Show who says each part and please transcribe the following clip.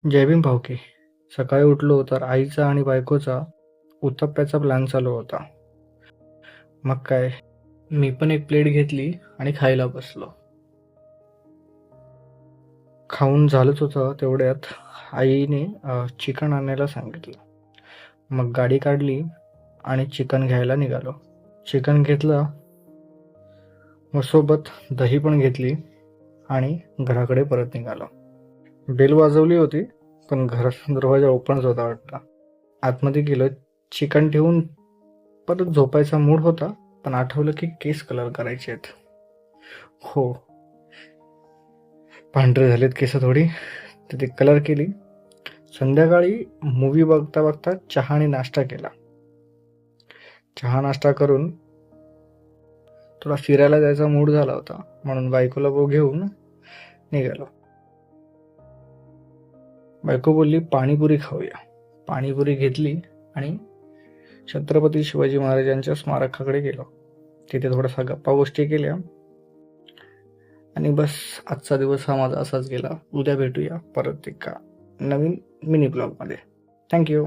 Speaker 1: जय भीम भाऊकी. सकाळी उठलो तर आईचा आणि बायकोचा उत्तप्प्याचा प्लॅन चालू होता. मग काय, मी पण एक प्लेट घेतली आणि खायला बसलो. खाऊन झालंच होतं तेवढ्यात आईने चिकन आणायला सांगितलं. मग गाडी काढली आणि चिकन घ्यायला निघालो. चिकन घेतलं, मग सोबत दही पण घेतली आणि घराकडे परत निघालो. बेल वाजवली होती, पण घराचा दरवाजा ओपनच होता वाटतं. आतमध्ये गेलो. चिकन ठेवून परत झोपायचा मूड होता, पण आठवलं की केस कलर करायचे आहेत. हो, पांढरे झालेत केस थोडी, तर ते कलर केली. संध्याकाळी मूवी बघता बघता चहा आणि नाश्ता केला. चहा नाश्ता करून थोडा फिरायला जायचा मूड झाला होता, म्हणून बायकोला घेऊन निघालो. बायको बोलली पाणीपुरी खाऊया. पाणीपुरी घेतली आणि छत्रपती शिवाजी महाराजांच्या स्मारकाकडे गेलो. तिथे थोडासा गप्पा गोष्टी केल्या आणि बस, आजचा दिवस हा माझा असाच गेला. उद्या भेटूया परत एका नवीन मिनी ब्लॉगमध्ये. थँक्यू.